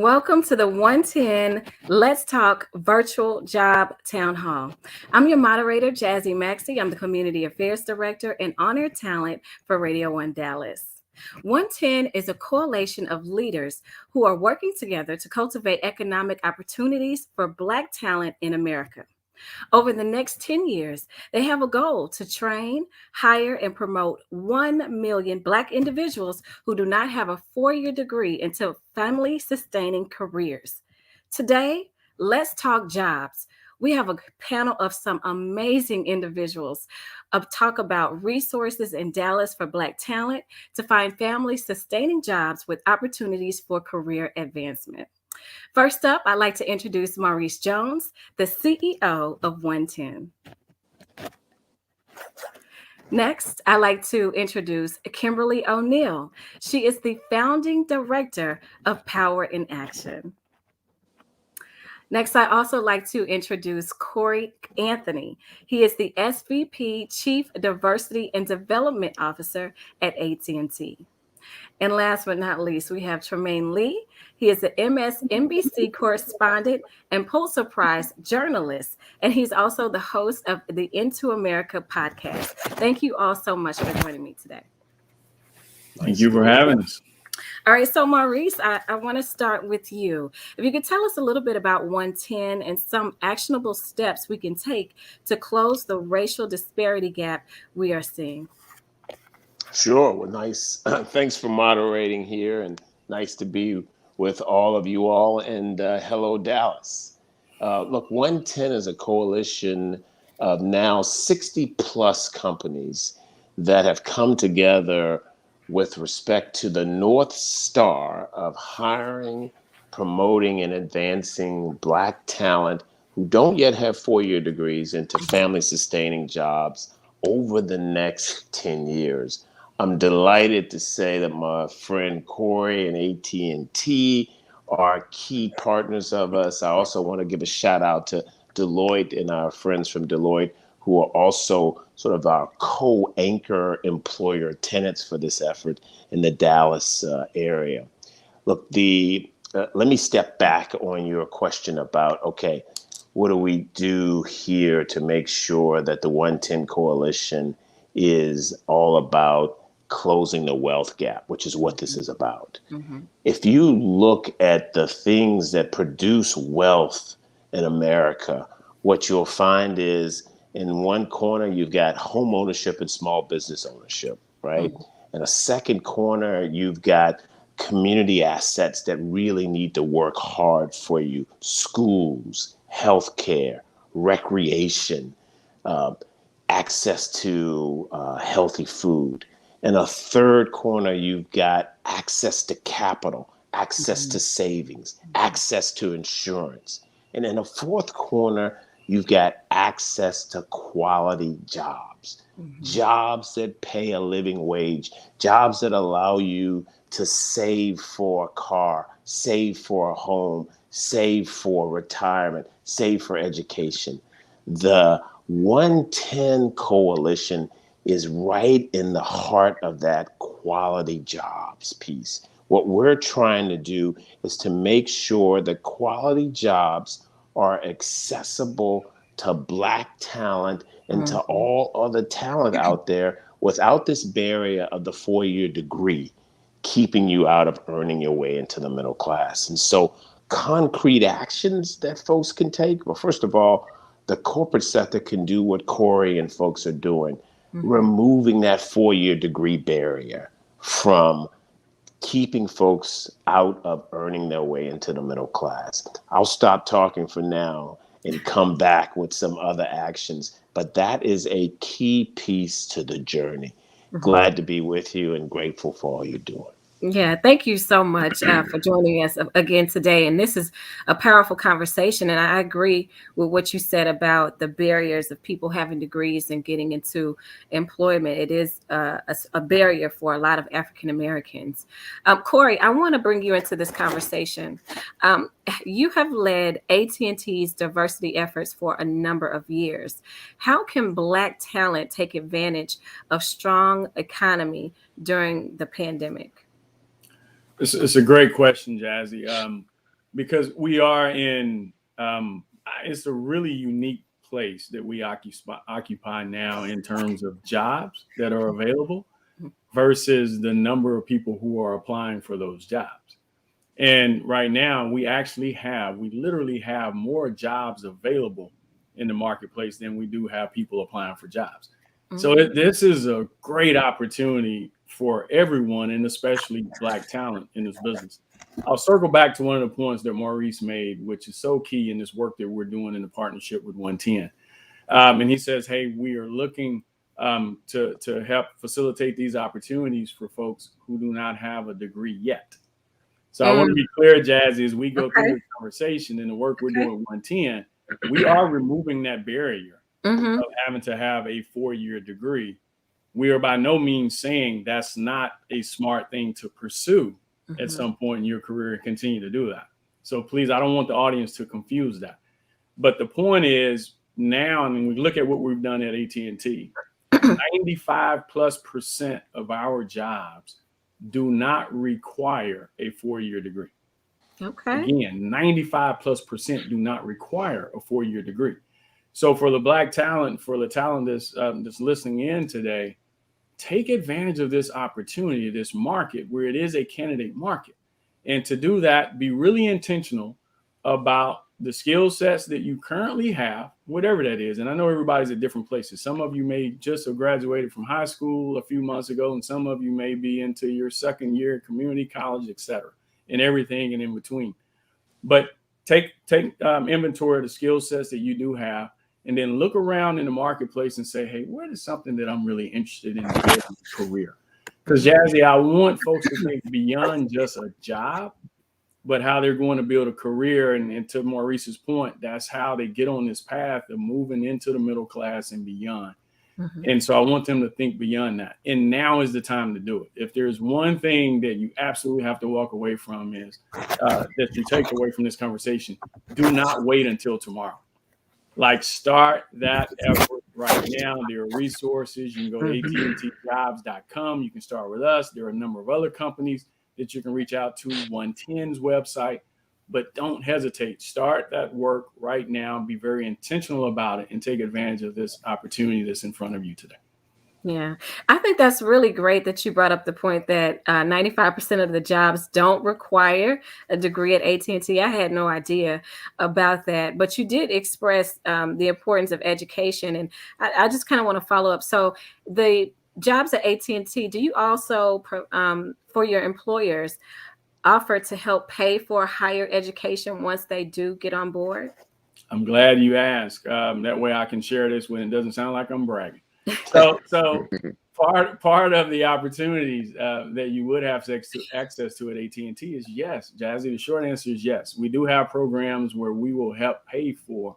Welcome to the 110 Let's Talk Virtual Job Town Hall. I'm your moderator, Jazzy Maxey. I'm the Community Affairs Director and Honored Talent for Radio 1 Dallas. 110 is a coalition of leaders who are working together to cultivate economic opportunities for Black talent in America. Over the next 10 years, they have a goal to train, hire, and promote 1 million Black individuals who do not have a 4-year degree into family sustaining careers. Today, let's talk jobs. We have a panel of some amazing individuals talk about resources in Dallas for Black talent to find family sustaining jobs with opportunities for career advancement. First up, I'd like to introduce Maurice Jones, the CEO of 110. Next, I'd like to introduce Kimberly O'Neill. She is the founding director of Power in Action. Next, I also like to introduce Corey Anthony. He is the SVP Chief Diversity and Development Officer at AT&T. And last but not least, we have Tremaine Lee. He is an MSNBC correspondent and Pulitzer Prize journalist, and he's also the host of the Into America podcast. Thank you all so much for joining me today. Thank you for having us. All right, so Maurice, I want to start with you. If you could tell us a little bit about 110 and some actionable steps we can take to close the racial disparity gap we are seeing. Sure. Well, nice. Thanks for moderating here, and nice to be with all of you all. And hello, Dallas. Look, 110 is a coalition of now 60 plus companies that have come together with respect to the North Star of hiring, promoting, and advancing Black talent who don't yet have 4-year degrees into family sustaining jobs over the next 10 years. I'm delighted to say that my friend Corey and AT&T are key partners of us. I also want to give a shout out to Deloitte and our friends from Deloitte, who are also sort of our co-anchor employer tenants for this effort in the Dallas area. Look, let me step back on your question about, okay, what do we do here to make sure that the 110 Coalition is all about closing the wealth gap, which is what this is about. Mm-hmm. If you look at the things that produce wealth in America, what you'll find is in one corner, you've got home ownership and small business ownership, right? Mm-hmm. In a second corner, you've got community assets that really need to work hard for you: schools, healthcare, recreation, access to healthy food. In a third corner, you've got access to capital, access to savings, access to insurance. And in a fourth corner, you've got access to quality jobs, jobs that pay a living wage, jobs that allow you to save for a car, save for a home, save for retirement, save for education. The 110 Coalition is right in the heart of that quality jobs piece. What we're trying to do is to make sure that quality jobs are accessible to Black talent and to all other talent out there without this barrier of the 4-year degree keeping you out of earning your way into the middle class. And so concrete actions that folks can take, well, first of all, the corporate sector can do what Corey and folks are doing, removing that 4-year degree barrier from keeping folks out of earning their way into the middle class. I'll stop talking for now and come back with some other actions, but that is a key piece to the journey. Glad to be with you and grateful for all you're doing. Yeah, thank you so much for joining us again today. And this is a powerful conversation. And I agree with what you said about the barriers of people having degrees and getting into employment. It is a barrier for a lot of African Americans. Corey, I want to bring you into this conversation. You have led AT&T's diversity efforts for a number of years. How can Black talent take advantage of strong economy during the pandemic? It's a great question, Jazzy. because we are in, it's a really unique place that we occupy now in terms of jobs that are available versus the number of people who are applying for those jobs. And right now, we literally have more jobs available in the marketplace than we do have people applying for jobs. So this is a great opportunity for everyone, and especially Black talent in this business. I'll circle back to one of the points that Maurice made, which is so key in this work that we're doing in the partnership with 110. And he says, hey, we are looking to help facilitate these opportunities for folks who do not have a degree yet. So I want to be clear, Jazzy, as we go through the conversation and the work we're doing with 110, we are removing that barrier of having to have a 4-year degree. We are by no means saying that's not a smart thing to pursue at some point in your career and continue to do that. So please, I don't want the audience to confuse that. But the point is now, I mean, we look at what we've done at AT&T, 95+% of our jobs do not require a 4-year degree. Okay. Again, 95+% do not require a 4-year degree. So for the Black talent, for the talent that's listening in today, take advantage of this opportunity, this market where it is a candidate market. And to do that, be really intentional about the skill sets that you currently have, whatever that is. And I know everybody's at different places. Some of you may just have graduated from high school a few months ago, and some of you may be into your second year at community college, et cetera, and everything and in between. But take inventory of the skill sets that you do have, and then look around in the marketplace and say, hey, what is something that I'm really interested in building a career? Because Jazzy, I want folks to think beyond just a job, but how they're going to build a career. And to Maurice's point, that's how they get on this path of moving into the middle class and beyond. And so I want them to think beyond that. And now is the time to do it. If there's one thing that you absolutely have to walk away from is that you take away from this conversation, do not wait until tomorrow. Like, start that effort right now. There are resources. You can go to AT&Tjobs.com. You can start with us. There are a number of other companies that you can reach out to, 110's website, but don't hesitate. Start that work right now. Be very intentional about it and take advantage of this opportunity that's in front of you today. Yeah, I think that's really great that you brought up the point that 95% of the jobs don't require a degree at AT&T. I had no idea about that, but you did express the importance of education. And I just kind of want to follow up. So the jobs at AT&T, do you also, for your employers, offer to help pay for higher education once they do get on board? I'm glad you asked. That way I can share this when it doesn't sound like I'm bragging. So part of the opportunities that you would have access to at AT&T is yes, Jazzy. The short answer is yes. We do have programs where we will help pay for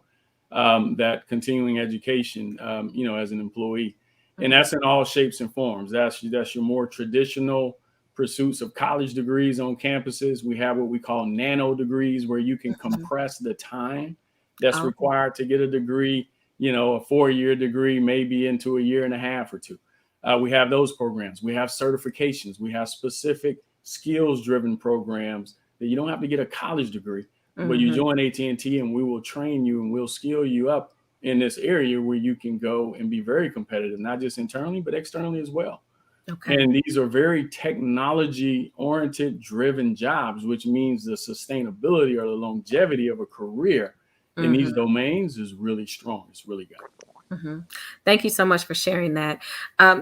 that continuing education, as an employee, and that's in all shapes and forms. That's your more traditional pursuits of college degrees on campuses. We have what we call nano degrees, where you can compress the time that's required to get a degree. A 4-year degree, maybe into a year and a half or two. We have those programs. We have certifications. We have specific skills-driven programs that you don't have to get a college degree, but you join AT&T and we will train you and we'll skill you up in this area where you can go and be very competitive, not just internally, but externally as well. Okay. And these are very technology-oriented, driven jobs, which means the sustainability or the longevity of a career in these domains is really strong. It's really good. Thank you so much for sharing that.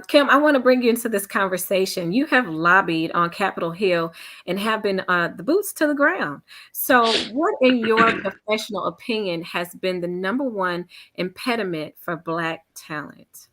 Kim, I want to bring you into this conversation. You have lobbied on Capitol Hill and have been the boots to the ground. So what, in your professional opinion, has been the number one impediment for Black talent?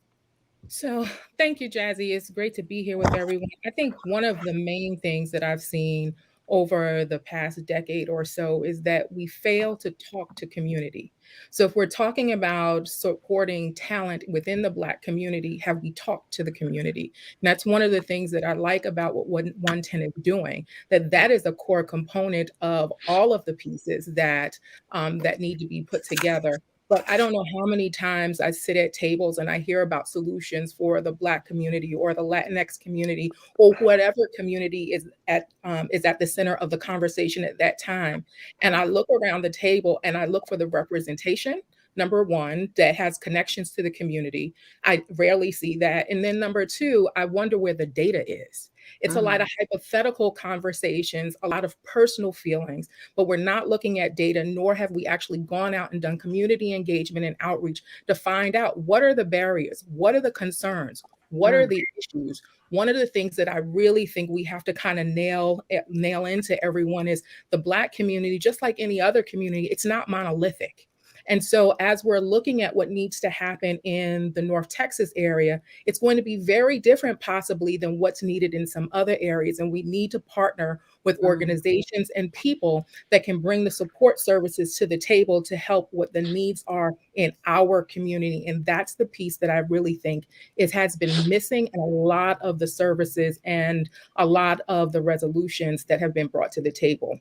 So thank you, Jazzy. It's great to be here with everyone. I think one of the main things that I've seen over the past decade or so is that we fail to talk to community. So if we're talking about supporting talent within the Black community, have we talked to the community? And that's one of the things that I like about what 110 is doing, that is a core component of all of the pieces that that need to be put together But I don't know how many times I sit at tables and I hear about solutions for the Black community or the Latinx community or whatever community is at the center of the conversation at that time. And I look around the table and I look for the representation. Number one, that has connections to the community. I rarely see that. And then number two, I wonder where the data is. It's a lot of hypothetical conversations, a lot of personal feelings, but we're not looking at data, nor have we actually gone out and done community engagement and outreach to find out what are the barriers, what are the concerns, what are the issues. One of the things that I really think we have to kind of nail into everyone is the Black community, just like any other community, it's not monolithic. And so as we're looking at what needs to happen in the North Texas area, it's going to be very different possibly than what's needed in some other areas. And we need to partner with organizations and people that can bring the support services to the table to help what the needs are in our community. And that's the piece that I really think has been missing in a lot of the services and a lot of the resolutions that have been brought to the table.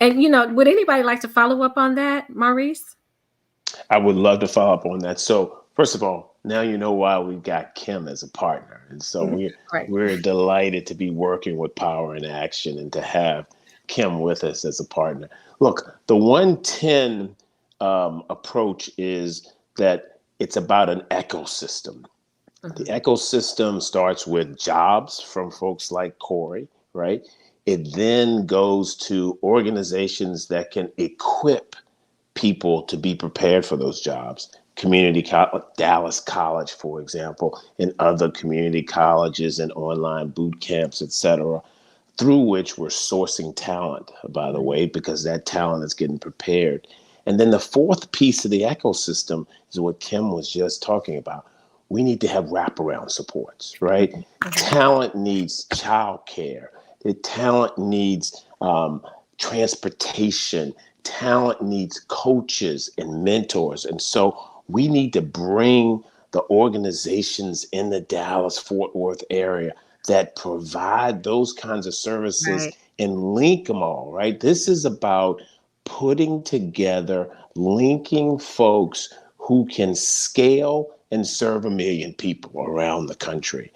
And, would anybody like to follow up on that, Maurice? I would love to follow up on that. So first of all, now you know why we've got Kim as a partner. And so we're delighted to be working with Power in Action and to have Kim with us as a partner. Look, the 110 approach is that it's about an ecosystem. The ecosystem starts with jobs from folks like Corey, right? It then goes to organizations that can equip people to be prepared for those jobs. Dallas College, for example, and other community colleges and online boot camps, et cetera, through which we're sourcing talent, by the way, because that talent is getting prepared. And then the fourth piece of the ecosystem is what Kim was just talking about. We need to have wraparound supports, right? Talent needs childcare. The talent needs transportation. Talent needs coaches and mentors. And so we need to bring the organizations in the Dallas-Fort Worth area that provide those kinds of services and link them all, right? This is about putting together, linking folks who can scale and serve 1 million people around the country.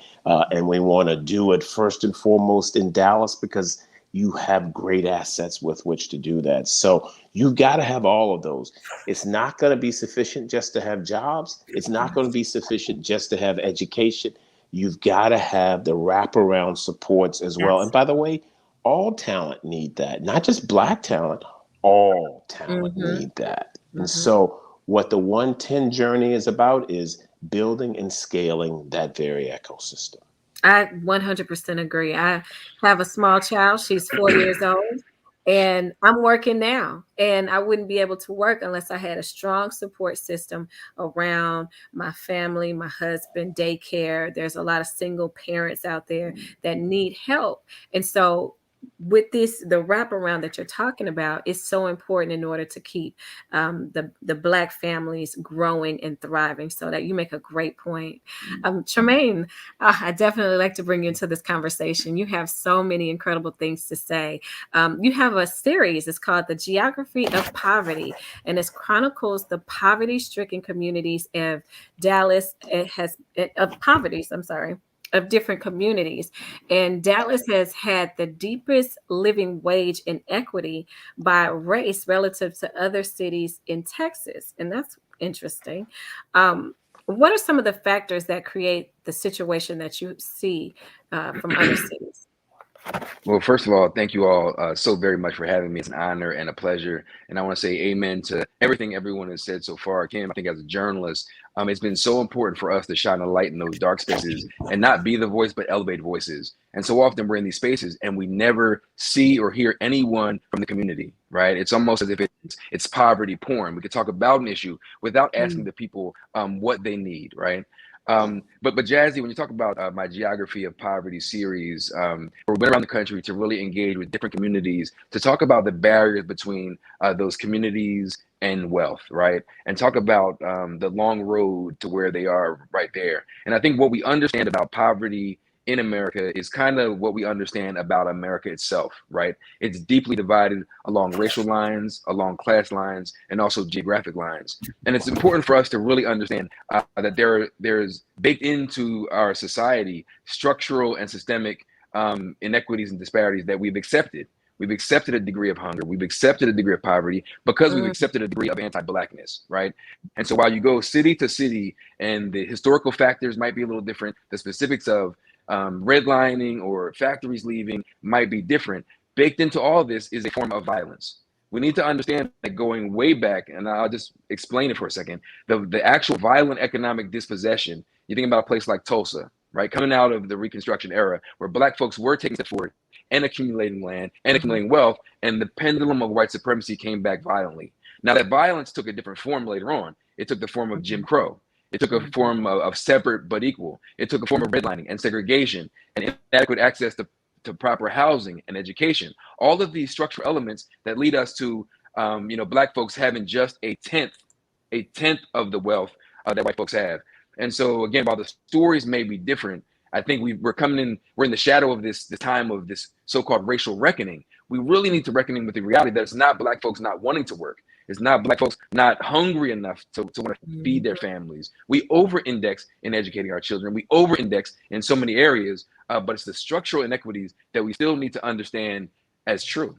And we want to do it first and foremost in Dallas because you have great assets with which to do that. So you've got to have all of those. It's not going to be sufficient just to have jobs. It's not going to be sufficient just to have education. You've got to have the wraparound supports as well. And by the way, all talent need that, not just Black talent, all talent need that. And so what the 110 journey is about is building and scaling that very ecosystem. I 100% agree. I have a small child. She's 4 years old, and I'm working now. And I wouldn't be able to work unless I had a strong support system around my family, my husband, daycare. There's a lot of single parents out there that need help. And so with this, the wraparound that you're talking about is so important in order to keep the Black families growing and thriving. So that you make a great point. Tremaine, I definitely like to bring you into this conversation. You have so many incredible things to say. You have a series, it's called The Geography of Poverty, and it chronicles the poverty-stricken communities of Dallas. Of different communities. And Dallas has had the deepest living wage inequity by race relative to other cities in Texas. And that's interesting. What are some of the factors that create the situation that you see from other cities? Well, first of all, thank you all so very much for having me. It's an honor and a pleasure. And I want to say amen to everything everyone has said so far. Kim, I think as a journalist, it's been so important for us to shine a light in those dark spaces and not be the voice, but elevate voices. And so often we're in these spaces and we never see or hear anyone from the community, right? It's almost as if it's poverty porn. We could talk about an issue without asking the people what they need, right? But Jazzy, when you talk about my Geography of Poverty series, we went around the country to really engage with different communities to talk about the barriers between those communities and wealth, right? And talk about the long road to where they are right there. And I think what we understand about poverty in America is kind of what we understand about America itself, right? It's deeply divided along racial lines, along class lines, and also geographic lines. And it's important for us to really understand that there's baked into our society structural and systemic inequities and disparities that we've accepted. We've accepted a degree of hunger. We've accepted a degree of poverty because we've accepted a degree of anti-Blackness, right? And so while you go city to city and the historical factors might be a little different, the specifics of redlining or factories leaving might be different. Baked into all this is a form of violence. We need to understand that going way back, and I'll just explain it for a second, the actual violent economic dispossession, you think about a place like Tulsa, right? Coming out of the Reconstruction era where Black folks were taking steps forward and accumulating land and accumulating wealth, and the pendulum of white supremacy came back violently. Now that violence took a different form later on. It took the form of Jim Crow. It took a form of separate but equal. It took a form of redlining and segregation and inadequate access to proper housing and education. All of these structural elements that lead us to Black folks having just a tenth of the wealth that white folks have. And so again, while the stories may be different, I think we're in the shadow of this time of this so-called racial reckoning. We really need to reckon with the reality that it's not Black folks not wanting to work. It's not Black folks not hungry enough to want to feed their families. We over-index in educating our children. We over-index in so many areas, but it's the structural inequities that we still need to understand as true.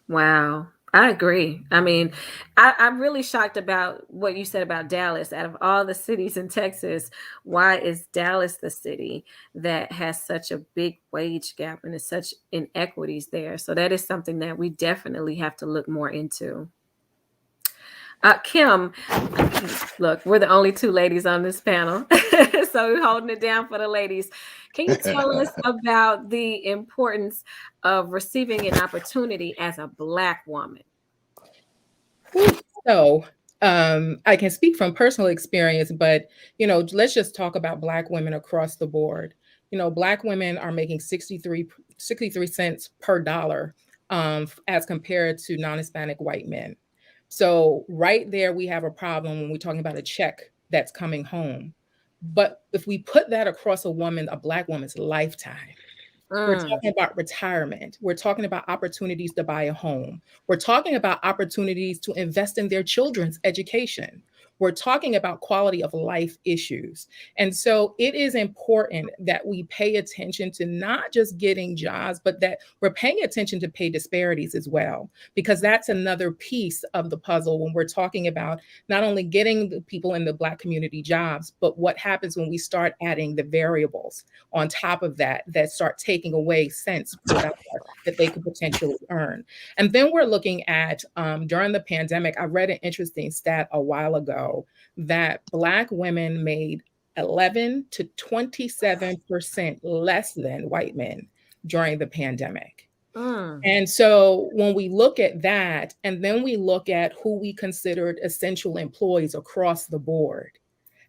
Wow. I agree. I mean, I'm really shocked about what you said about Dallas. Out of all the cities in Texas, why is Dallas the city that has such a big wage gap and is such inequities there? So that is something that we definitely have to look more into. Kim, look, we're the only two ladies on this panel, so we're holding it down for the ladies. Can you tell us about the importance of receiving an opportunity as a Black woman? So I can speak from personal experience, but, let's just talk about Black women across the board. Black women are making 63 cents per dollar as compared to non-Hispanic white men. So right there, we have a problem when we're talking about a check that's coming home. But if we put that across a Black woman's lifetime, we're talking about retirement. We're talking about opportunities to buy a home. We're talking about opportunities to invest in their children's education. We're talking about quality of life issues. And so it is important that we pay attention to not just getting jobs, but that we're paying attention to pay disparities as well, because that's another piece of the puzzle when we're talking about not only getting the people in the Black community jobs, but what happens when we start adding the variables on top of that start taking away cents that they could potentially earn. And then we're looking at, during the pandemic, I read an interesting stat a while ago that Black women made 11 to 27% less than white men during the pandemic. And so when we look at that, and then we look at who we considered essential employees across the board,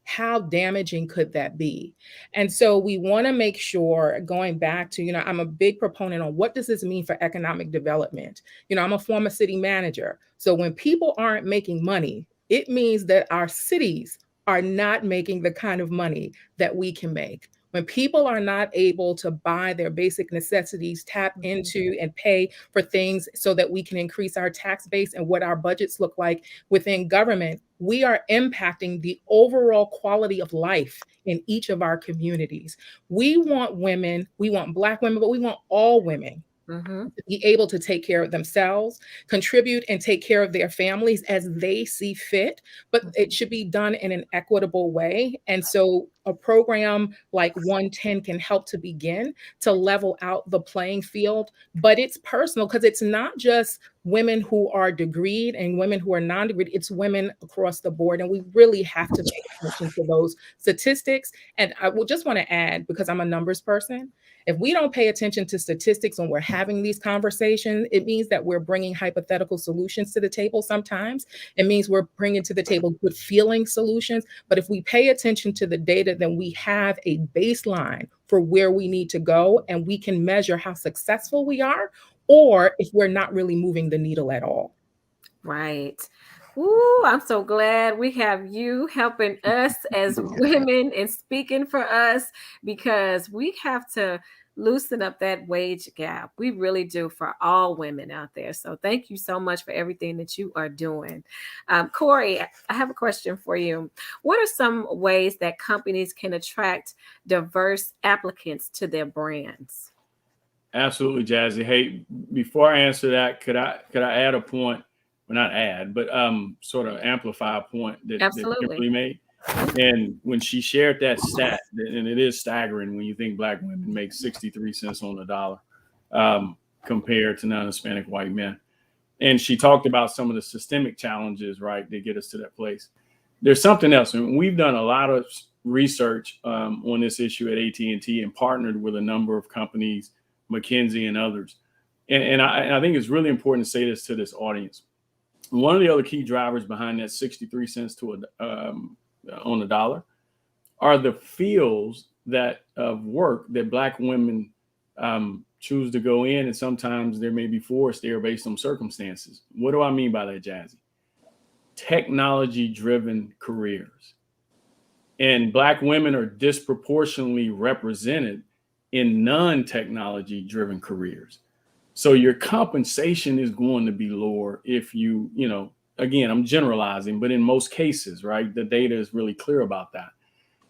how damaging could that be? And so we want to make sure, going back to, I'm a big proponent on what does this mean for economic development? I'm a former city manager. So when people aren't making money, it means that our cities are not making the kind of money that we can make. When people are not able to buy their basic necessities, tap into and pay for things so that we can increase our tax base and what our budgets look like within government, we are impacting the overall quality of life in each of our communities. We want women, we want Black women, but we want all women to be able to take care of themselves, contribute and take care of their families as they see fit, but it should be done in an equitable way. And so a program like 110 can help to begin to level out the playing field, but it's personal because it's not just women who are degreed and women who are non-degreed, it's women across the board. And we really have to pay attention to those statistics. And I will just want to add, because I'm a numbers person, if we don't pay attention to statistics when we're having these conversations, it means that we're bringing hypothetical solutions to the table sometimes. It means we're bringing to the table good feeling solutions. But if we pay attention to the data, then we have a baseline for where we need to go, and we can measure how successful we are, or if we're not really moving the needle at all. Right. Woo, I'm so glad we have you helping us as women and speaking for us, because we have to loosen up that wage gap. We really do, for all women out there. So thank you so much for everything that you are doing. Corey, I have a question for you. What are some ways that companies can attract diverse applicants to their brands? Absolutely, Jazzy. Hey, before I answer that, could I add a point? Well, not add, but sort of amplify a point that Absolutely. Kimberly made. And when she shared that stat, and it is staggering when you think Black women make 63 cents on the dollar compared to non-Hispanic white men. And she talked about some of the systemic challenges, right, that get us to that place. There's something else. And we've done a lot of research on this issue at AT&T and partnered with a number of companies, McKinsey and others. And I think it's really important to say this to this audience. One of the other key drivers behind that 63 cents on the dollar are the fields of work that Black women choose to go in, and sometimes there may be forced there based on circumstances. What do I mean by that, Jazzy? Technology-driven careers. And Black women are disproportionately represented in non-technology driven careers. So your compensation is going to be lower if you again, I'm generalizing, but in most cases, right, the data is really clear about that.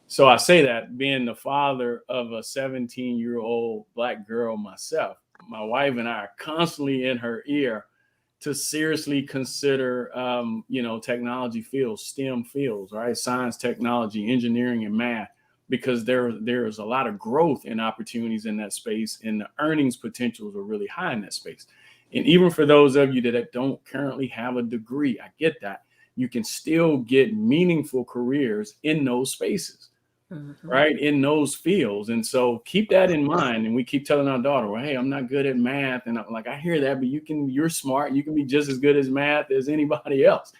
So I say that being the father of a 17-year-old Black girl myself, my wife and I are constantly in her ear to seriously consider, technology fields, STEM fields, right? Science, technology, engineering, and math, because there is a lot of growth and opportunities in that space, and the earnings potentials are really high in that space. And even for those of you that don't currently have a degree, I get that, you can still get meaningful careers in those spaces, right? In those fields. And so keep that in mind. And we keep telling our daughter, well, hey, I'm not good at math. And I'm like, I hear that, but you're smart. You can be just as good as math as anybody else.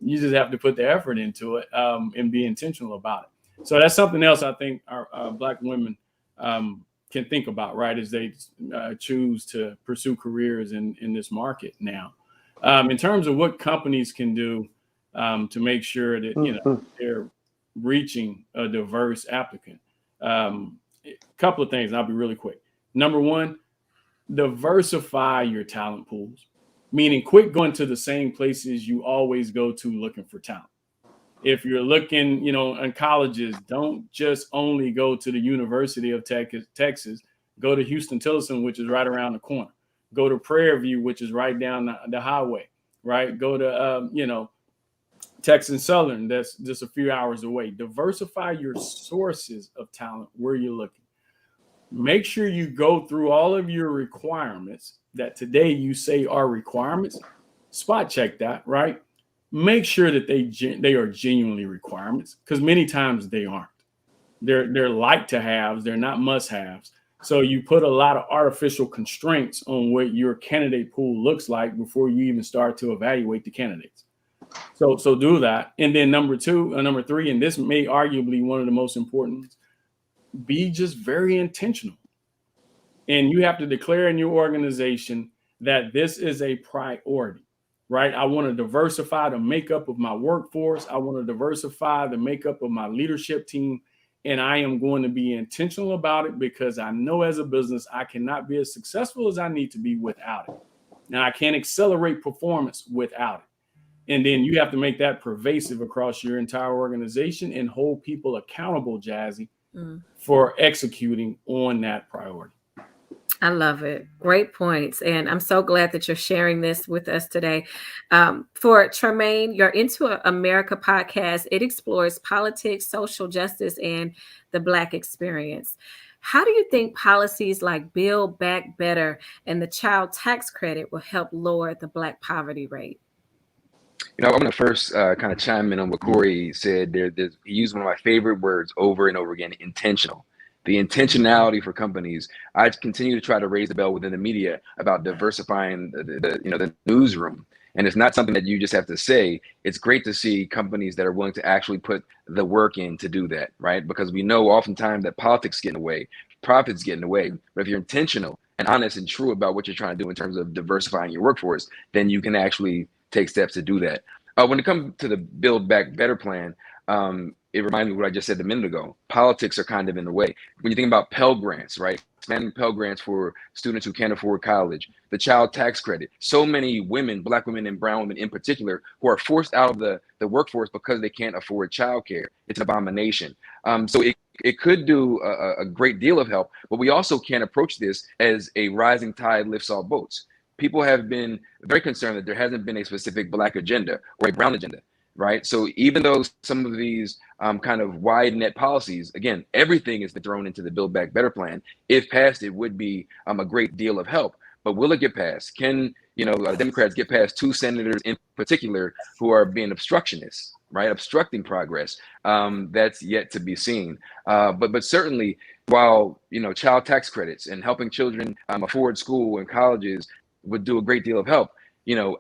You just have to put the effort into it and be intentional about it. So that's something else I think our Black women can think about, right, as they choose to pursue careers in this market now. In terms of what companies can do to make sure that they're reaching a diverse applicant, a couple of things, and I'll be really quick. Number one, diversify your talent pools, meaning quit going to the same places you always go to looking for talent. If you're looking, in colleges, don't just only go to the University of Texas. Go to Houston-Tillotson, which is right around the corner. Go to Prairie View, which is right down the highway, right? Go to, Texas Southern, that's just a few hours away. Diversify your sources of talent where you're looking. Make sure you go through all of your requirements that today you say are requirements. Spot check that, right? Make sure that they are genuinely requirements, because many times they aren't. They're like to haves, they're not must haves. So you put a lot of artificial constraints on what your candidate pool looks like before you even start to evaluate the candidates. So do that. And then number three, and this may arguably one of the most important, be just very intentional. And you have to declare in your organization that this is a priority. Right? I want to diversify the makeup of my workforce. I want to diversify the makeup of my leadership team. And I am going to be intentional about it, because I know as a business, I cannot be as successful as I need to be without it. Now, I can't accelerate performance without it. And then you have to make that pervasive across your entire organization and hold people accountable, Jazzy, for executing on that priority. I love it. Great points. And I'm so glad that you're sharing this with us today. For Tremaine, your Into America podcast, it explores politics, social justice, and the Black experience. How do you think policies like Build Back Better and the child tax credit will help lower the Black poverty rate? I'm going to first kind of chime in on what Corey said. He used one of my favorite words over and over again: intentional. The intentionality for companies. I continue to try to raise the bell within the media about diversifying the newsroom. And it's not something that you just have to say. It's great to see companies that are willing to actually put the work in to do that, right? Because we know oftentimes that politics get in the way, profits get in the way. But if you're intentional and honest and true about what you're trying to do in terms of diversifying your workforce, then you can actually take steps to do that. When it comes to the Build Back Better plan, it reminded me of what I just said a minute ago. Politics are kind of in the way. When you think about Pell Grants, right? Expanding Pell Grants for students who can't afford college, the child tax credit. So many women, Black women and brown women in particular, who are forced out of the workforce because they can't afford childcare. It's an abomination. So it could do a great deal of help, but we also can't approach this as a rising tide lifts all boats. People have been very concerned that there hasn't been a specific Black agenda or a brown agenda, right? So even though some of these kind of wide net policies, again, everything has been thrown into the Build Back Better plan. If passed, it would be a great deal of help. But will it get passed? Can Democrats get past two senators in particular who are being obstructionists, right? Obstructing progress. That's yet to be seen. But certainly, while child tax credits and helping children afford school and colleges would do a great deal of help,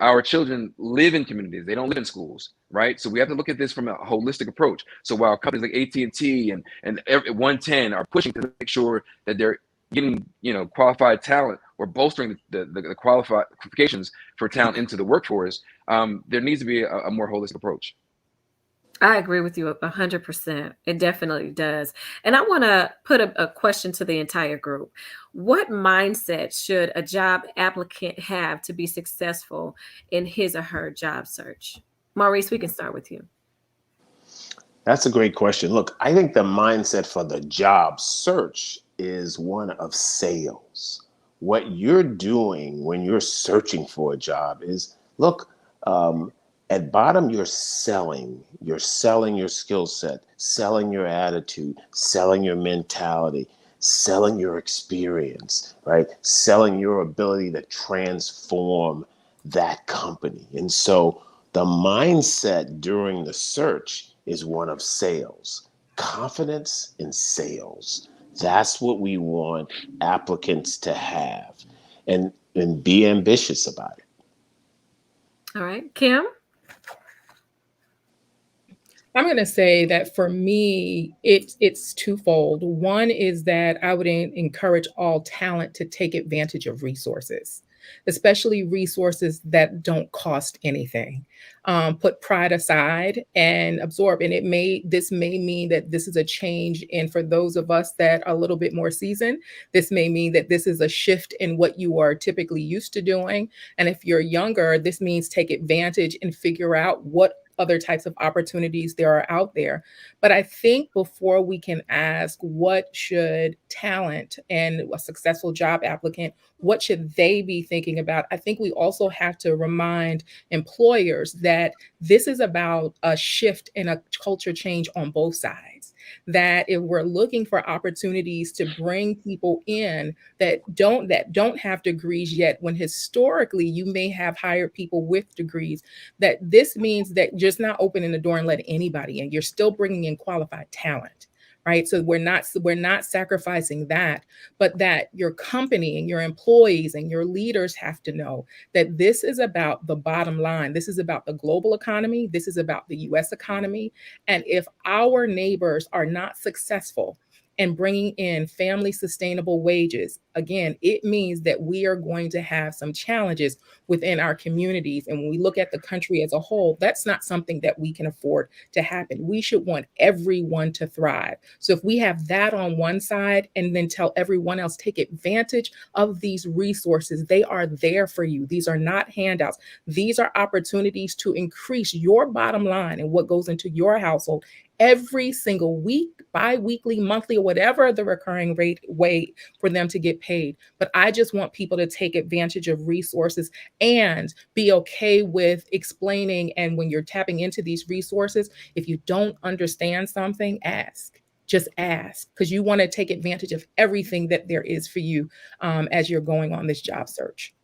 our children live in communities. They don't live in schools, right? So we have to look at this from a holistic approach. So while companies like AT&T and 110 are pushing to make sure that they're getting qualified talent or bolstering the qualifications for talent into the workforce, there needs to be a more holistic approach. I agree with you 100%. It definitely does. And I want to put a question to the entire group. What mindset should a job applicant have to be successful in his or her job search? Maurice, we can start with you. That's a great question. Look, I think the mindset for the job search is one of sales. What you're doing when you're searching for a job is, look, at bottom, you're selling your skill set, selling your attitude, selling your mentality, selling your experience, right? Selling your ability to transform that company. And so the mindset during the search is one of sales, confidence in sales. That's what we want applicants to have, and be ambitious about it. All right, Kim? I'm going to say that for me, it's twofold. One is that I would encourage all talent to take advantage of resources, especially resources that don't cost anything. Put pride aside and absorb. And this may mean that this is a change. And for those of us that are a little bit more seasoned, this may mean that this is a shift in what you are typically used to doing. And if you're younger, this means take advantage and figure out what other types of opportunities there are out there. But I think before we can ask what should talent and a successful job applicant, what should they be thinking about? I think we also have to remind employers that this is about a shift and a culture change on both sides. That if we're looking for opportunities to bring people in that don't have degrees yet, when historically you may have hired people with degrees, that this means that just not opening the door and letting anybody in. You're still bringing in qualified talent, right? So we're not sacrificing that, but that your company and your employees and your leaders have to know that this is about the bottom line. This is about the global economy. This is about the US economy. And if our neighbors are not successful and bringing in family sustainable wages, again, it means that we are going to have some challenges within our communities. And when we look at the country as a whole, that's not something that we can afford to happen. We should want everyone to thrive. So if we have that on one side and then tell everyone else, take advantage of these resources. They are there for you. These are not handouts. These are opportunities to increase your bottom line and what goes into your household every single week, bi-weekly, monthly, or whatever the recurring rate way for them to get paid. But I just want people to take advantage of resources and be okay with explaining. And when you're tapping into these resources, if you don't understand something, ask. Just ask, because you want to take advantage of everything that there is for you as you're going on this job search.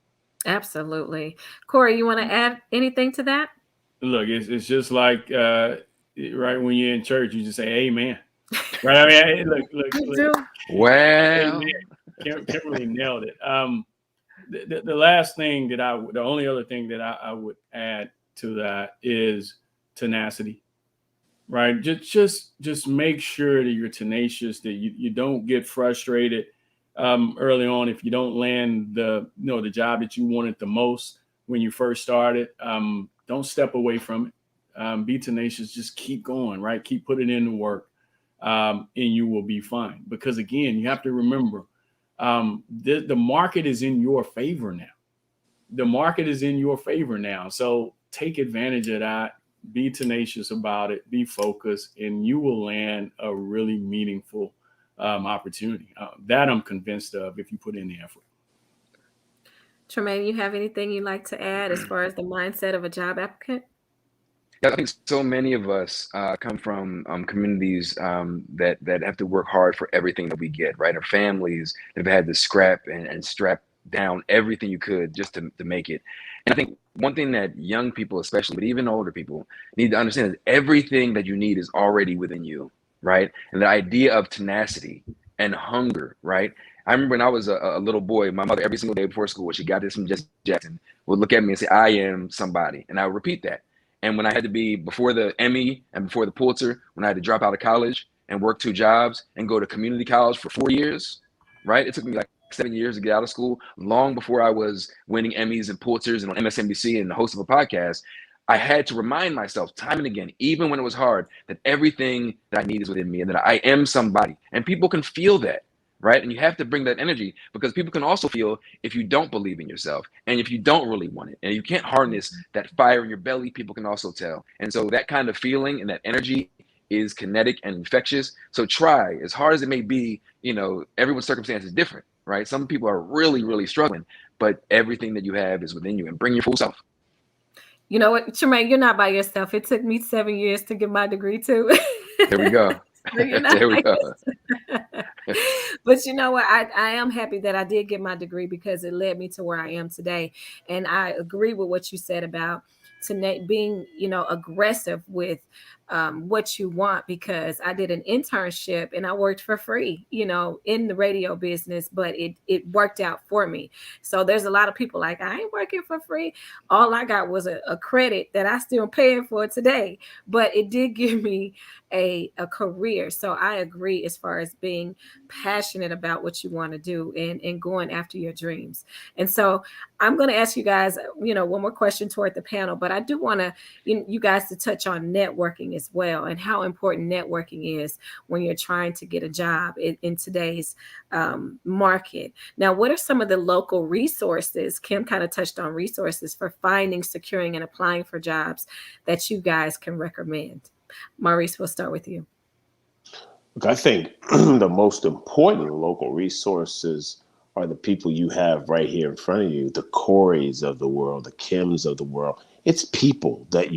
Absolutely. Corey, you want to add anything to that? Look, it's just like right when you're in church, you just say amen. Right? I mean, look. Well, Kimberly nailed it. The last thing the only other thing that I would add to that is tenacity. Right? Just make sure that you're tenacious, that you don't get frustrated early on if you don't land the job that you wanted the most when you first started. Don't step away from it. Be tenacious. Just keep going, right? Keep putting in the work, and you will be fine. Because again, you have to remember, the market is in your favor now. The market is in your favor now. So take advantage of that. Be tenacious about it. Be focused, and you will land a really meaningful opportunity. That I'm convinced of if you put in the effort. Tremaine, you have anything you'd like to add as far as the mindset of a job applicant? I think so many of us come from communities that have to work hard for everything that we get, right? Our families have had to scrap and strap down everything you could just to make it. And I think one thing that young people, especially, but even older people, need to understand is everything that you need is already within you, right? And the idea of tenacity and hunger, right? I remember when I was a little boy, my mother every single day before school, when she got this from Jesse Jackson, would look at me and say, "I am somebody," and I would repeat that. And when I had to be before the Emmy and before the Pulitzer, when I had to drop out of college and work 2 jobs and go to community college for 4 years, right? It took me like 7 years to get out of school, long before I was winning Emmys and Pulitzers and on MSNBC and the host of a podcast. I had to remind myself time and again, even when it was hard, that everything that I need is within me and that I am somebody. And people can feel that, right? And you have to bring that energy, because people can also feel if you don't believe in yourself and if you don't really want it and you can't harness that fire in your belly, people can also tell. And so that kind of feeling and that energy is kinetic and infectious. So try as hard as it may be, everyone's circumstance is different, right? Some people are really, really struggling, but everything that you have is within you, and bring your full self. You know what, Tremaine, you're not by yourself. It took me 7 years to get my degree too. There we go. There we go. But you know what? I am happy that I did get my degree, because it led me to where I am today. And I agree with what you said about being, aggressive with what you want, because I did an internship and I worked for free, in the radio business, but it worked out for me. So there's a lot of people like, I ain't working for free. All I got was a credit that I still paying for today, but it did give me a career. So I agree as far as being passionate about what you want to do and going after your dreams. And so I'm going to ask you guys, one more question toward the panel, but I do want to, you guys to touch on networking as well, and how important networking is when you're trying to get a job in today's market. Now, what are some of the local resources? Kim kind of touched on resources for finding, securing, and applying for jobs that you guys can recommend. Maurice, we'll start with you. Look, I think the most important local resources are the people you have right here in front of you, the Corys of the world, the Kims of the world. It's people that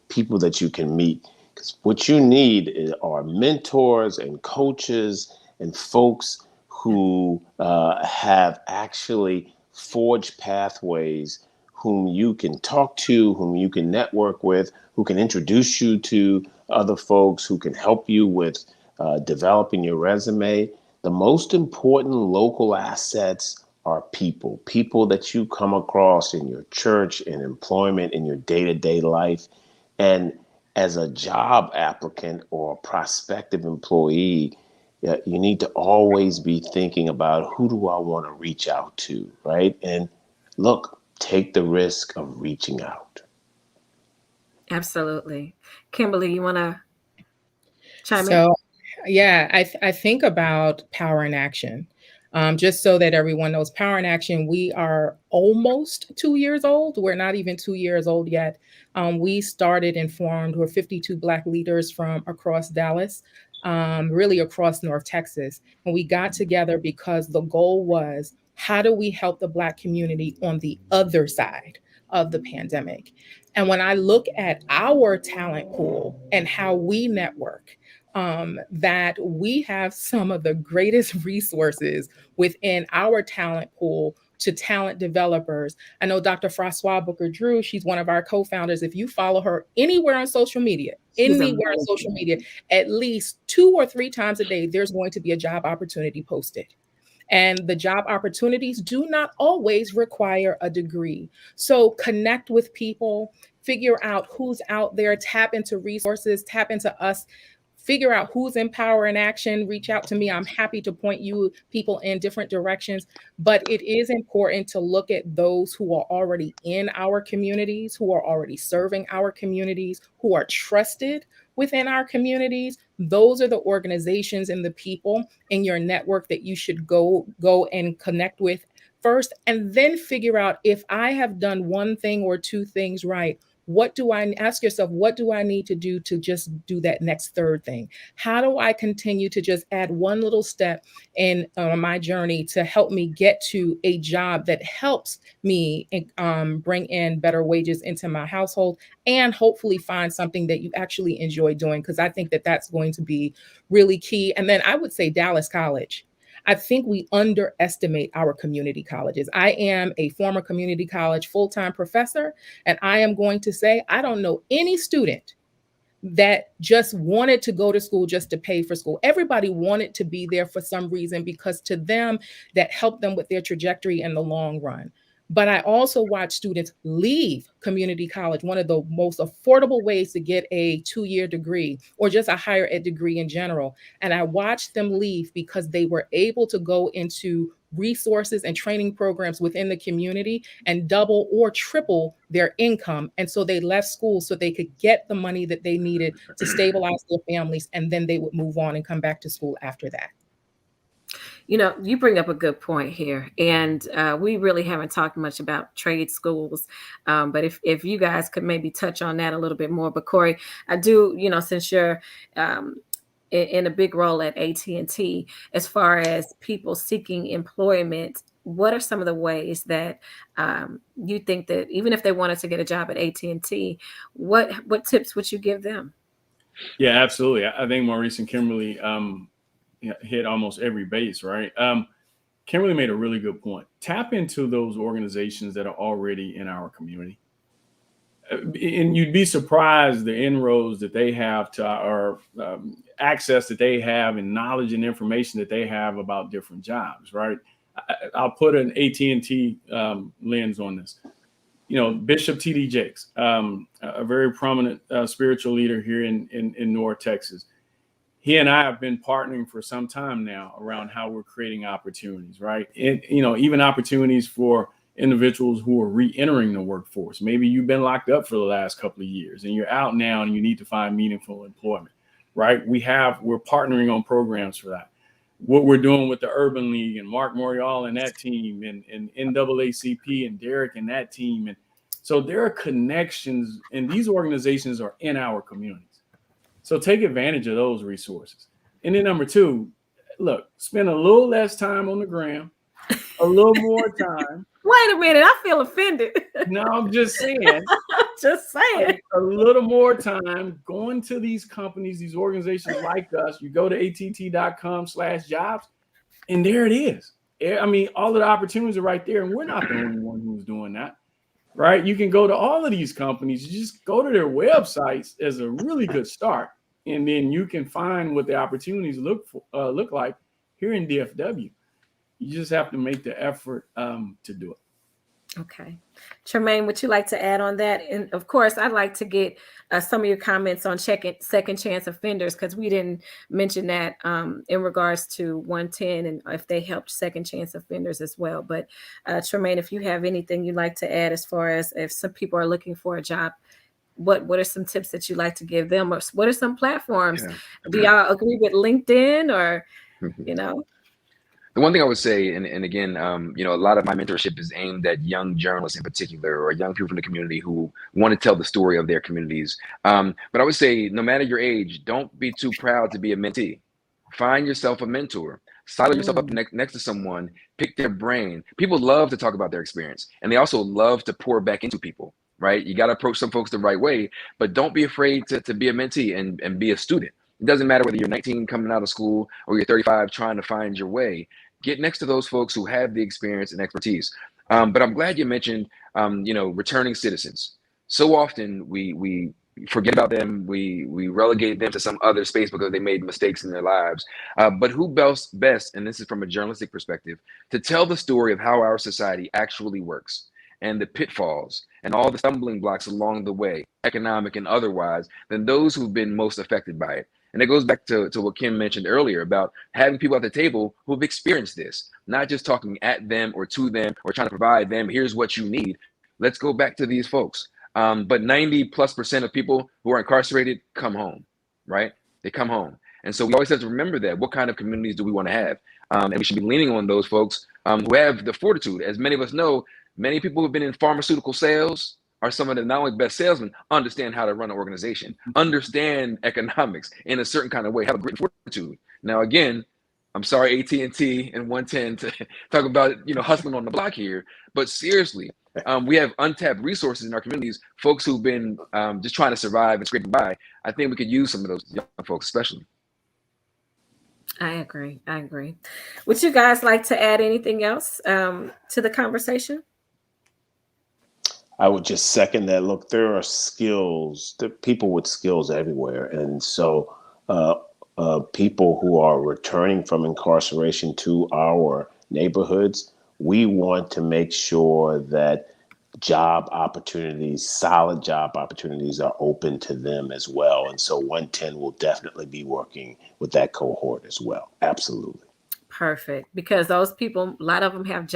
people that you can meet. Because what you need are mentors and coaches and folks who have actually forged pathways, whom you can talk to, whom you can network with, who can introduce you to other folks, who can help you with developing your resume. The most important local assets are people that you come across in your church, in employment, in your day-to-day life. And as a job applicant or a prospective employee, you need to always be thinking about, who do I want to reach out to, right? And look, take the risk of reaching out. Absolutely. Kimberly, you want to chime in? So, yeah, I think about Power in Action. Just so that everyone knows, Power in Action, we are almost 2 years old. We're not even 2 years old yet. We started and formed, we're 52 Black leaders from across Dallas, really across North Texas. And we got together because the goal was, how do we help the Black community on the other side of the pandemic? And when I look at our talent pool and how we network, that we have some of the greatest resources within our talent pool to talent developers. I know Dr. Francois Booker Drew, she's one of our co-founders. If you follow her anywhere on social media, at least 2 or 3 times a day, there's going to be a job opportunity posted. And the job opportunities do not always require a degree. So connect with people, figure out who's out there, tap into resources, tap into us. figure out who's in power and action, reach out to me. I'm happy to point you people in different directions. But it is important to look at those who are already in our communities, who are already serving our communities, who are trusted within our communities. Those are the organizations and the people in your network that you should go and connect with first, and then figure out, if I have done one thing or two things right, what do I ask yourself, what do I need to do to just do that next third thing? How do I continue to just add one little step in my journey to help me get to a job that helps me bring in better wages into my household, and hopefully find something that you actually enjoy doing? Because I think that that's going to be really key. And then I would say Dallas College. I think we underestimate our community colleges. I am a former community college full-time professor, and I am going to say I don't know any student that just wanted to go to school just to pay for school. Everybody wanted to be there for some reason, because to them, that helped them with their trajectory in the long run. But I also watch students leave community college, one of the most affordable ways to get a 2-year degree or just a higher ed degree in general. And I watched them leave because they were able to go into resources and training programs within the community and double or triple their income. And so they left school so they could get the money that they needed to stabilize their families, and then they would move on and come back to school after that. You know, you bring up a good point here, and we really haven't talked much about trade schools. But if you guys could maybe touch on that a little bit more. But Corey, I do, you know, since you're in a big role at AT&T, as far as people seeking employment, what are some of the ways that you think that even if they wanted to get a job at AT&T, what tips would you give them? Yeah, absolutely. I think Maurice and Kimberly hit almost every base, right? Kimberly made a really good point. Tap into those organizations that are already in our community. And you'd be surprised the inroads that they have to our access that they have, and knowledge and information that they have about different jobs, right? I'll put an AT&T lens on this. You know, Bishop T.D. Jakes, a very prominent spiritual leader here in North Texas. He and I have been partnering for some time now around how we're creating opportunities, right? And, you know, even opportunities for individuals who are re-entering the workforce. Maybe you've been locked up for the last couple of years and you're out now and you need to find meaningful employment, right? We're partnering on programs for that. What we're doing with the Urban League and Mark Morial and that team, and NAACP and Derek and that team. And so there are connections, and these organizations are in our communities. So take advantage of those resources. And then number two, look, spend a little less time on the gram, a little more time. Wait a minute, I feel offended. No, I'm just saying. Just saying. A little more time going to these companies, these organizations like us. You go to att.com/jobs, and there it is. I mean, all of the opportunities are right there, and we're not the only one who's doing that, right? You can go to all of these companies. You just go to their websites as a really good start, and then you can find what the opportunities look like here in DFW. You just have to make the effort to do it. Okay. Tremaine, would you like to add on that? And of course, I'd like to get some of your comments on second chance offenders, because we didn't mention that in regards to 110 and if they helped second chance offenders as well. But Tremaine, if you have anything you'd like to add as far as if some people are looking for a job, what are some tips that you'd like to give them, or what are some platforms? Yeah. Do y'all agree with LinkedIn, or, you know? The one thing I would say, and again, you know, a lot of my mentorship is aimed at young journalists in particular, or young people from the community who want to tell the story of their communities. But I would say, no matter your age, don't be too proud to be a mentee. Find yourself a mentor. Silo yourself up next to someone. Pick their brain. People love to talk about their experience, and they also love to pour back into people, right? You got to approach some folks the right way, but don't be afraid to be a mentee and be a student. It doesn't matter whether you're 19 coming out of school or you're 35 trying to find your way. Get next to those folks who have the experience and expertise. But I'm glad you mentioned, you know, returning citizens. So often we forget about them. We relegate them to some other space because they made mistakes in their lives. But who best, and this is from a journalistic perspective, to tell the story of how our society actually works, and the pitfalls and all the stumbling blocks along the way, economic and otherwise, than those who've been most affected by it. And it goes back to what Kim mentioned earlier about having people at the table who've experienced this, not just talking at them or to them or trying to provide them, here's what you need. Let's go back to these folks. But 90+% of people who are incarcerated come home, right? They come home. And so we always have to remember that. What kind of communities do we want to have? And we should be leaning on those folks who have the fortitude. As many of us know, many people who've been in pharmaceutical sales are some of the not only best salesmen, understand how to run an organization, understand economics in a certain kind of way, have a great fortitude. Now, again, I'm sorry, AT&T and 110 to talk about, hustling on the block here, but seriously, we have untapped resources in our communities, folks who've been just trying to survive and scraping by. I think we could use some of those young folks, especially. I agree. Would you guys like to add anything else to the conversation? I would just second that. Look, there are skills, there are people with skills everywhere. And so people who are returning from incarceration to our neighborhoods, we want to make sure that job opportunities, solid job opportunities are open to them as well. And so 110 will definitely be working with that cohort as well. Absolutely. Perfect. Because those people, a lot of them have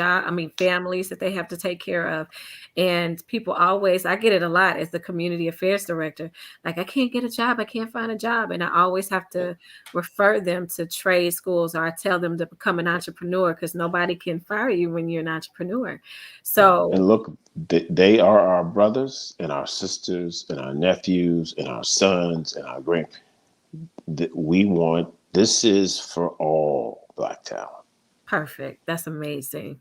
families that they have to take care of. And people always, I get it a lot as the community affairs director, like I can't get a job. I can't find a job. And I always have to refer them to trade schools, or I tell them to become an entrepreneur, because nobody can fire you when you're an entrepreneur. So, and look, they are our brothers and our sisters and our nephews and our sons and our grand. This is for all Black talent. Perfect. That's amazing.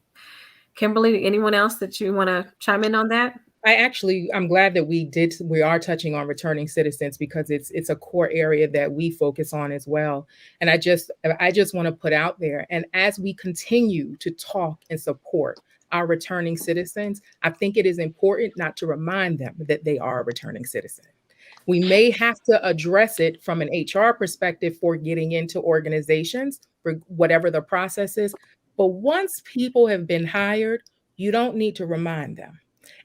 Kimberly, anyone else that you want to chime in on that? I'm glad that we are touching on returning citizens, because it's a core area that we focus on as well. And I just want to put out there, and as we continue to talk and support our returning citizens, I think it is important not to remind them that they are a returning citizen. We may have to address it from an HR perspective for getting into organizations, for whatever the process is. But once people have been hired, you don't need to remind them.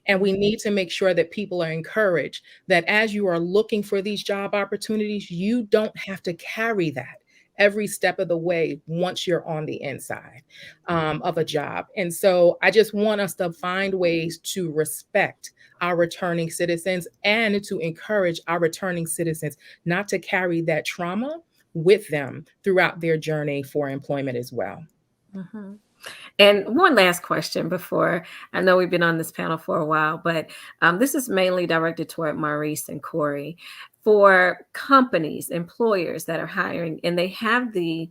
And we need to make sure that people are encouraged that as you are looking for these job opportunities, you don't have to carry that every step of the way once you're on the inside of a job. And so I just want us to find ways to respect our returning citizens and to encourage our returning citizens not to carry that trauma with them throughout their journey for employment as well. Mm-hmm. And one last question before, I know we've been on this panel for a while, but this is mainly directed toward Maurice and Corey. For companies, employers that are hiring, and they have the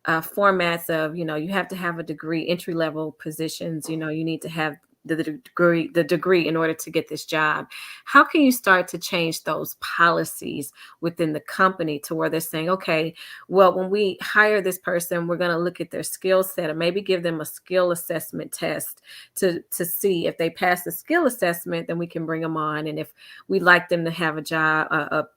formats of, you have to have a degree, entry-level positions, you need to have the degree in order to get this job. How can you start to change those policies within the company to where they're saying, okay, well, when we hire this person, we're going to look at their skill set, or maybe give them a skill assessment test to see if they pass the skill assessment, then we can bring them on. And if we'd like them to have a job,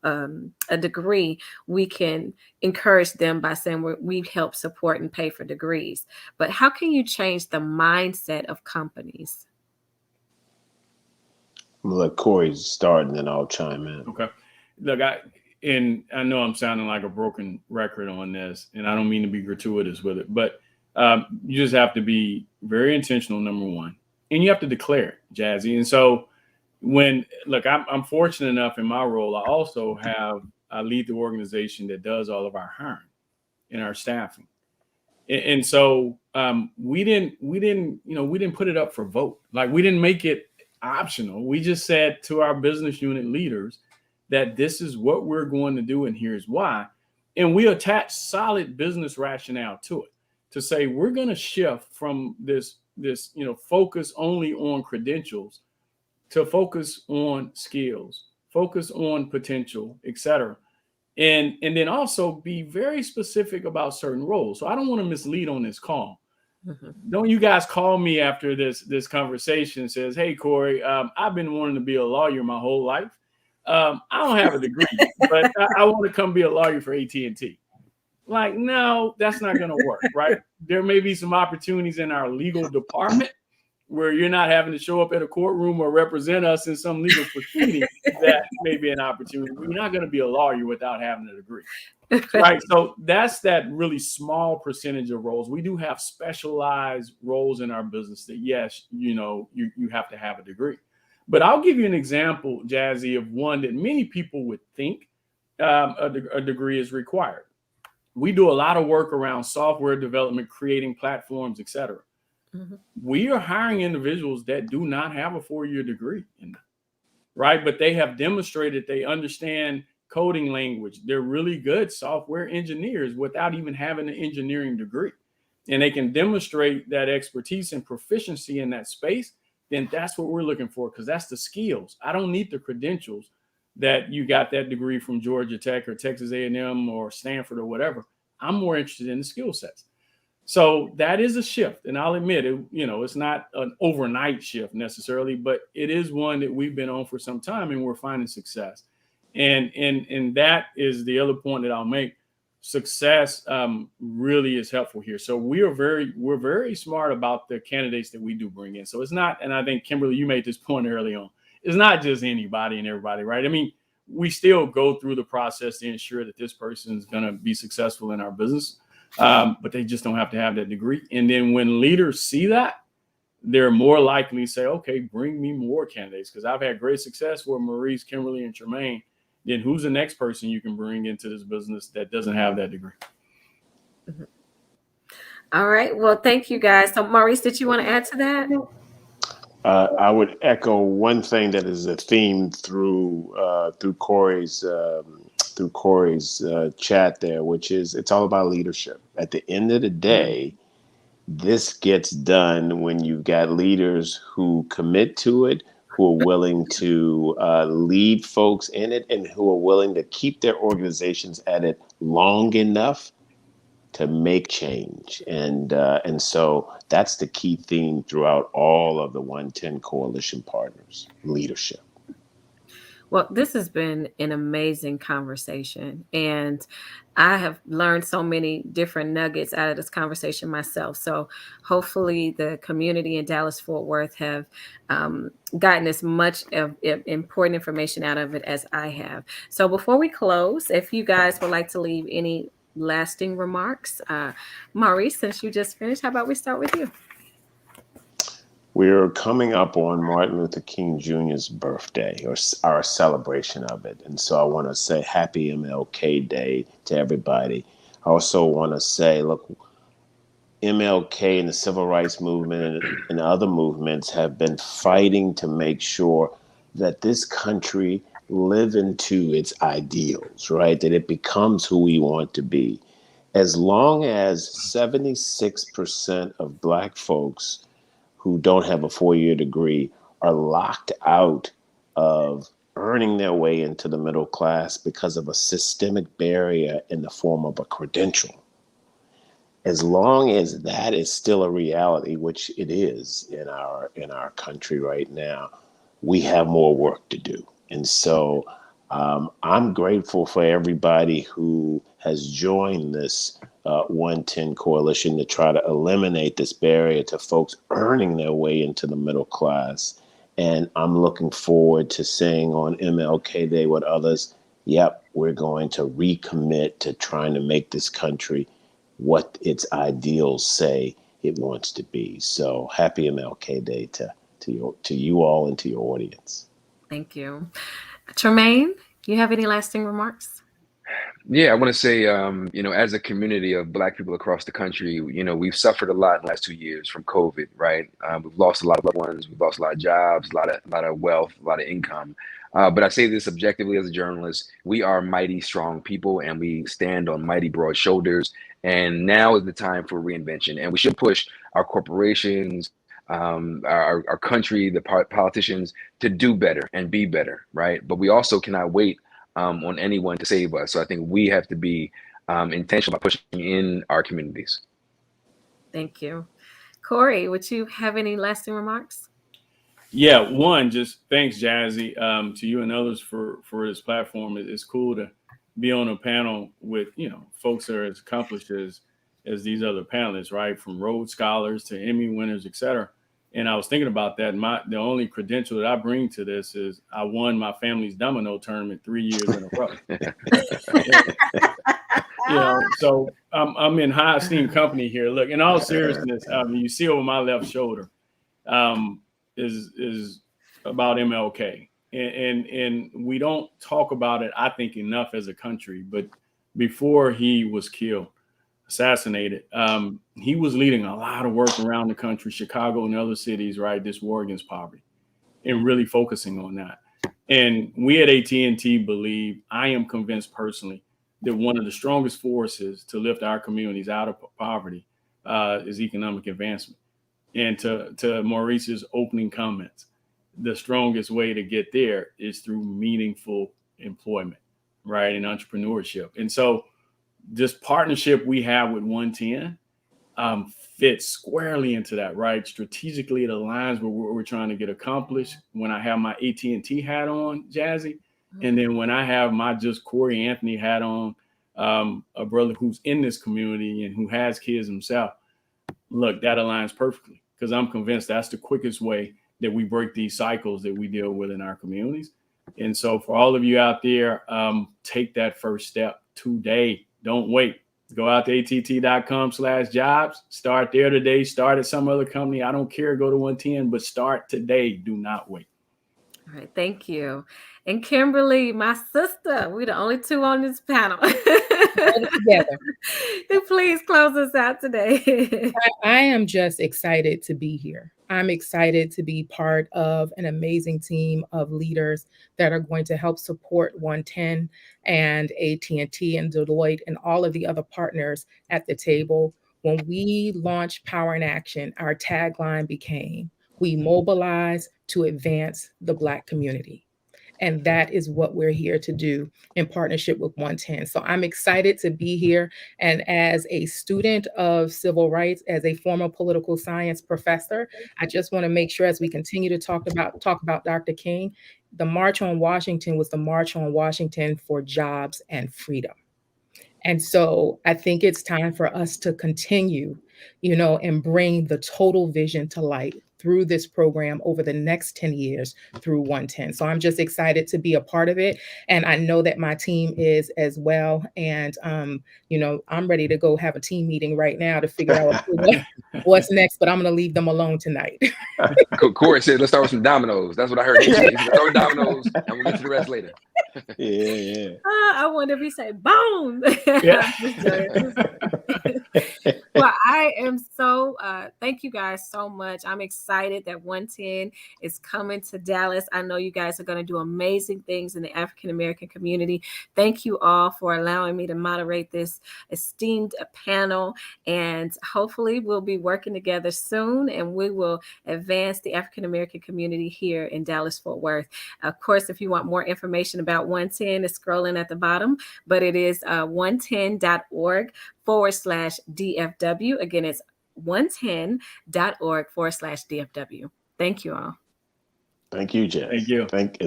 a degree, we can encourage them by saying we help support and pay for degrees. But how can you change the mindset of companies? I'm gonna let Corey start and then I'll chime in. Okay. Look, I know I'm sounding like a broken record on this, and I don't mean to be gratuitous with it, but you just have to be very intentional, number one, and you have to declare it, Jazzy. And so I'm fortunate enough in my role, I lead the organization that does all of our hiring and our staffing. And so we didn't put it up for vote. Like, we didn't make it optional. We just said to our business unit leaders that this is what we're going to do and here's why. And we attach solid business rationale to it to say we're going to shift from this focus only on credentials to focus on skills, focus on potential, etc. And then also be very specific about certain roles. So I don't want to mislead on this call. Mm-hmm. Don't you guys call me after this conversation and says, hey, Corey, I've been wanting to be a lawyer my whole life. I don't have a degree, but I want to come be a lawyer for AT&T. Like, no, that's not going to work, right? There may be some opportunities in our legal department where you're not having to show up at a courtroom or represent us in some legal proceeding, that may be an opportunity. You're not going to be a lawyer without having a degree. Right. So that's that really small percentage of roles. We do have specialized roles in our business that, yes, you have to have a degree. But I'll give you an example, Jazzy, of one that many people would think a degree is required. We do a lot of work around software development, creating platforms, et cetera. Mm-hmm. We are hiring individuals that do not have a 4-year degree in them, right? But they have demonstrated they understand coding language. They're really good software engineers without even having an engineering degree. And they can demonstrate that expertise and proficiency in that space. Then that's what we're looking for, because that's the skills. I don't need the credentials that you got that degree from Georgia Tech or Texas A&M or Stanford or whatever. I'm more interested in the skill sets. So that is a shift. And I'll admit it, it's not an overnight shift necessarily, but it is one that we've been on for some time and we're finding success. And that is the other point that I'll make. Success really is helpful here. So we're very smart about the candidates that we do bring in. So it's not, and I think Kimberly, you made this point early on, it's not just anybody and everybody, right? I mean, we still go through the process to ensure that this person is going to be successful in our business, but they just don't have to have that degree. And then when leaders see that, they're more likely to say, okay, bring me more candidates, because I've had great success with Maurice, Kimberly, and Tremaine. Then who's the next person you can bring into this business that doesn't have that degree? Mm-hmm. All right. Well, thank you, guys. So Maurice, did you want to add to that? I would echo one thing that is a theme through Corey's chat there, which is it's all about leadership. At the end of the day, this gets done when you've got leaders who commit to it, who are willing to lead folks in it, and who are willing to keep their organizations at it long enough to make change. And so that's the key theme throughout all of the 110 Coalition partners: leadership. Well, this has been an amazing conversation, and I have learned so many different nuggets out of this conversation myself. So hopefully the community in Dallas-Fort Worth have gotten as much of important information out of it as I have. So before we close, if you guys would like to leave any lasting remarks, Maurice, since you just finished, how about we start with you? We're coming up on Martin Luther King Jr.'s birthday, or our celebration of it. And so I want to say happy MLK Day to everybody. I also want to say, look, MLK and the civil rights movement and other movements have been fighting to make sure that this country live into its ideals, right? That it becomes who we want to be. As long as 76% of Black folks who don't have a 4-year degree are locked out of earning their way into the middle class because of a systemic barrier in the form of a credential. As long as that is still a reality, which it is in our country right now, we have more work to do. And so I'm grateful for everybody who has joined this 110 Coalition to try to eliminate this barrier to folks earning their way into the middle class. And I'm looking forward to saying on MLK Day with others, yep, we're going to recommit to trying to make this country what its ideals say it wants to be. So happy MLK Day to you all and to your audience. Thank you. Tremaine, you have any lasting remarks? Yeah, I want to say, as a community of Black people across the country, we've suffered a lot in the last 2 years from COVID, right? We've lost a lot of loved ones, we've lost a lot of jobs, a lot of wealth, a lot of income. But I say this objectively as a journalist: we are mighty strong people, and we stand on mighty broad shoulders. And now is the time for reinvention, and we should push our corporations, our country, the politicians to do better and be better, right? But we also cannot wait on anyone to save us. So I think we have to be intentional about pushing in our communities. Thank you. Corey, would you have any lasting remarks? Yeah, one, just thanks, Jazzy, to you and others for this platform. It's cool to be on a panel with, folks that are as accomplished as these other panelists, right? From Rhodes Scholars to Emmy winners, et cetera. And I was thinking about that. The only credential that I bring to this is I won my family's domino tournament 3 years in a row. So I'm in high esteem company here. Look, in all seriousness, you see over my left shoulder is about MLK, and we don't talk about it, I think, enough as a country. But before he was killed, assassinated, he was leading a lot of work around the country, Chicago and other cities, right? This war against poverty, and really focusing on that. And we at AT&T believe, I am convinced personally, that one of the strongest forces to lift our communities out of poverty is economic advancement. And to Maurice's opening comments, the strongest way to get there is through meaningful employment, right, and entrepreneurship. And so this partnership we have with 110 fits squarely into that, right? Strategically, it aligns with what we're trying to get accomplished. When I have my AT&T hat on, Jazzy, and then when I have my just Corey Anthony hat on, a brother who's in this community and who has kids himself, look, that aligns perfectly, because I'm convinced that's the quickest way that we break these cycles that we deal with in our communities. And so for all of you out there, take that first step today. Don't wait. Go out to att.com/jobs. Start there today. Start at some other company. I don't care. Go to 110, but start today. Do not wait. All right. Thank you. And Kimberly, my sister, we're the only two on this panel. Together. Please close us out today. I am just excited to be here. I'm excited to be part of an amazing team of leaders that are going to help support 110 and AT&T and Deloitte and all of the other partners at the table. When we launched Power in Action, our tagline became, "We mobilize to advance the Black community." And that is what we're here to do in partnership with 110. So I'm excited to be here. And as a student of civil rights, as a former political science professor, I just want to make sure, as we continue to talk about Dr. King, the March on Washington was the March on Washington for jobs and freedom. And so I think it's time for us to continue, and bring the total vision to light through this program over the next 10 years through 110. So I'm just excited to be a part of it. And I know that my team is as well. And, I'm ready to go have a team meeting right now to figure out what's next, but I'm going to leave them alone tonight. Corey said, let's start with some dominoes. That's what I heard. Let's start with dominoes and we'll get to the rest later. Yeah. I wonder if he say boom. Yeah. Well, I am so, thank you guys so much. I'm excited that 110 is coming to Dallas. I know you guys are going to do amazing things in the African-American community. Thank you all for allowing me to moderate this esteemed panel. And hopefully we'll be working together soon, and we will advance the African-American community here in Dallas-Fort Worth. Of course, if you want more information about 110, it's scrolling at the bottom, but it is 110.org/DFW. Again, it's 110.org/DFW. Thank you all. Thank you, Jess. Thank you. Thank